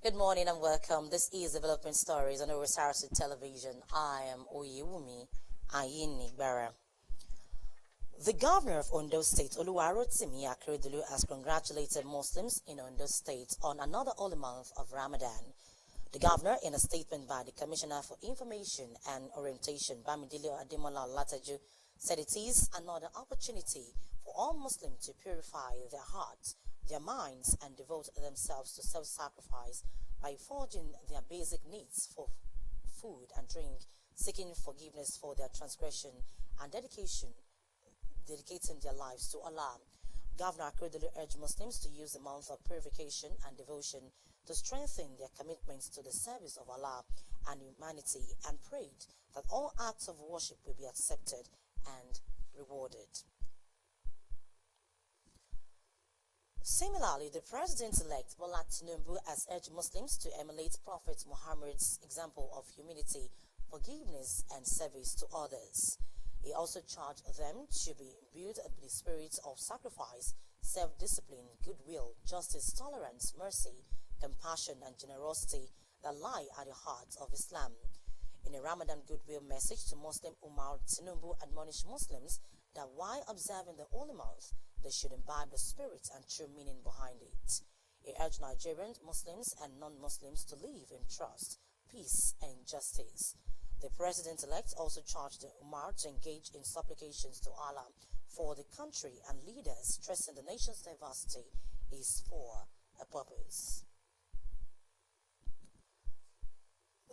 Good morning and welcome. This is Development Stories on Osrc Television. I am Oyewumi Ayinigbara. The governor of Ondo State, Oluwarotimi Akeredolu, has congratulated Muslims in Ondo State on another holy month of Ramadan. The governor, in a statement by the Commissioner for Information and Orientation, Bamidele Ademola Lataju, said it is another opportunity for all Muslims to purify their hearts, their minds, and devote themselves to self-sacrifice by forging their basic needs for food and drink, seeking forgiveness for their transgression, and dedicating their lives to Allah. Governor Akeredolu urged Muslims to use the month of purification and devotion to strengthen their commitments to the service of Allah and humanity, and prayed that all acts of worship will be accepted and rewarded. Similarly, the President-elect Bola Tinubu has urged Muslims to emulate Prophet Muhammad's example of humility, forgiveness, and service to others. He also charged them to be imbued with the spirit of sacrifice, self-discipline, goodwill, justice, tolerance, mercy, compassion, and generosity that lie at the heart of Islam. In a Ramadan goodwill message to Muslim Umar, Tinubu admonished Muslims that while observing the holy month, they should imbibe the spirit and true meaning behind it. He urged Nigerian Muslims and non-Muslims to live in trust, peace, and justice. The President-elect also charged the Umar to engage in supplications to Allah for the country and leaders, stressing the nation's diversity is for a purpose.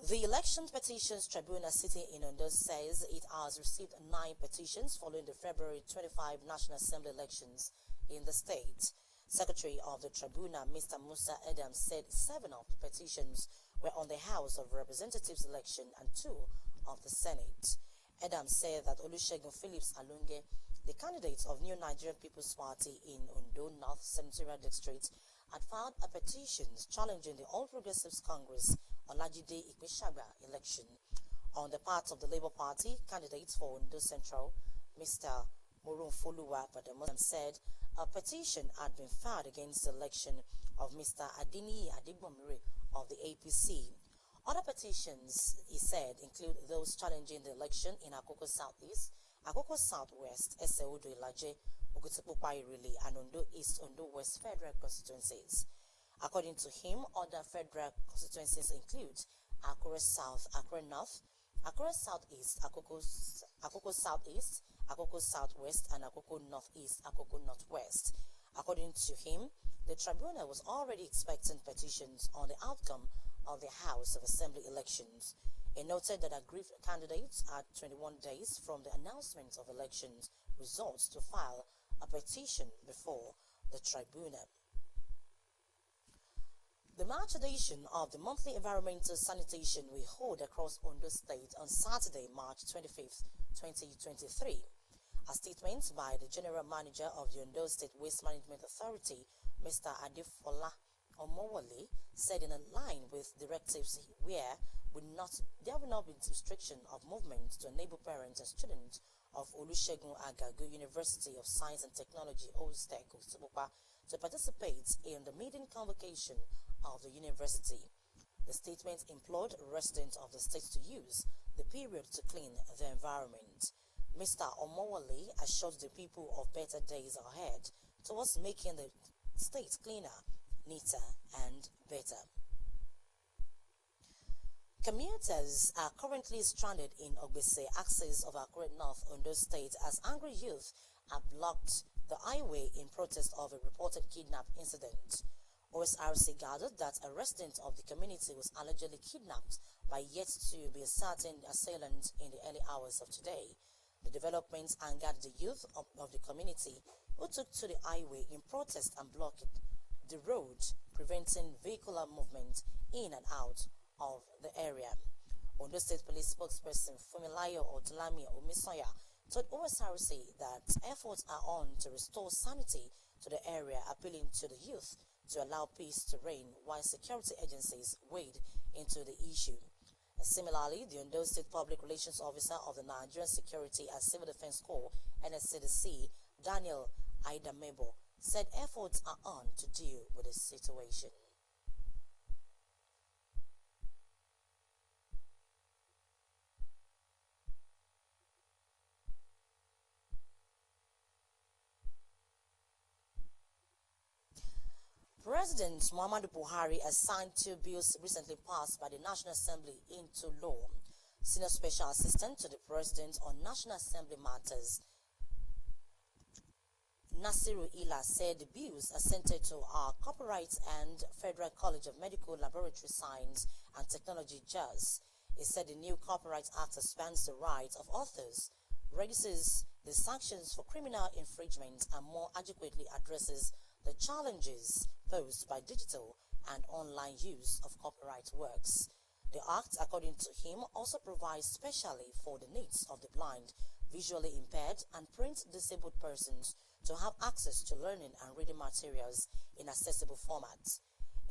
The Election Petitions Tribunal sitting in Ondo says it has received 9 petitions following the February 25 National Assembly elections in the state. Secretary of the Tribunal, Mr. Musa Adams, said 7 of the petitions were on the House of Representatives election and 2 of the Senate. Adams said that Olusegun Phillips Alunge, the candidate of New Nigerian People's Party in Ondo North Senatorial District, had filed a petition challenging the All Progressives Congress Olajide Ikpeshagba election. On the part of the Labour Party, candidates for Ondo Central, Mr. Morunfoluwa Badamosan, said a petition had been filed against the election of Mr. Adini Adigbomire of the APC. Other petitions, he said, include those challenging the election in Akoko Southeast, Akoko Southwest, Eseodo Ilaje, Ogutupupa Irili, and Ondo East, Ondo West federal constituencies. According to him, other federal constituencies include Akure South, Akure North, Akure Southeast, Akoko Southeast, Akoko Southwest, and Akoko Northeast, Akoko Northwest. According to him, the tribunal was already expecting petitions on the outcome of the House of Assembly elections. He noted that aggrieved candidates had 21 days from the announcement of elections results to file a petition before the tribunal. The March edition of the monthly environmental sanitation will hold across Ondo State on Saturday, March 25th, 2023. A statement by the General Manager of the Ondo State Waste Management Authority, Mr. Adefola Omowole, said in line with directives where there will not be restriction of movement to enable parents and students of Olusegun Agagu University of Science and Technology, Osrc, to participate in the maiden convocation of the university. The statement implored residents of the state to use the period to clean the environment. Mr. Omowole assured the people of better days ahead towards making the state cleaner, neater, and better. Commuters are currently stranded in Ogbese axis of Akure North Ondo State as angry youth have blocked the highway in protest of a reported kidnap incident. Osrc gathered that a resident of the community was allegedly kidnapped by yet to be certain assailant in the early hours of today. The developments angered the youth of the community, who took to the highway in protest and blocked the road, preventing vehicular movement in and out of the area. Ondo State Police spokesperson Fumilayo Odulami Omisoya told Osrc that efforts are on to restore sanity to the area, appealing to the youth to allow peace to reign while security agencies wade into the issue. Similarly, the Ondo State Public Relations Officer of the Nigerian Security and Civil Defense Corps, NSCDC, Daniel Aidamebo, said efforts are on to deal with the situation. President Muhammadu Buhari has signed 2 bills recently passed by the National Assembly into law. Senior Special Assistant to the President on National Assembly Matters, Nasiru Ila, said the bills are centered to our Copyright and Federal College of Medical Laboratory Science and Technology JAS. He said the new Copyright Act expands the rights of authors, reduces the sanctions for criminal infringement, and more adequately addresses the challenges posed by digital and online use of copyright works. The Act, according to him, also provides specially for the needs of the blind, visually impaired, and print-disabled persons to have access to learning and reading materials in accessible formats.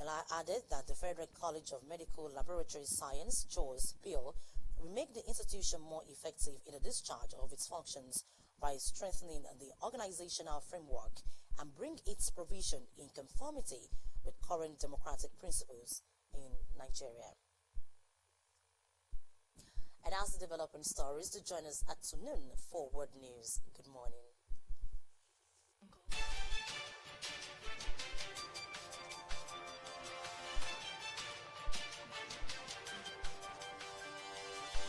Eli added that the Federal College of Medical Laboratory Science, JAWS, bill will make the institution more effective in the discharge of its functions by strengthening the organizational framework and bring its provision in conformity with current democratic principles in Nigeria. And as the developing stories, to join us at noon for World News. Good morning.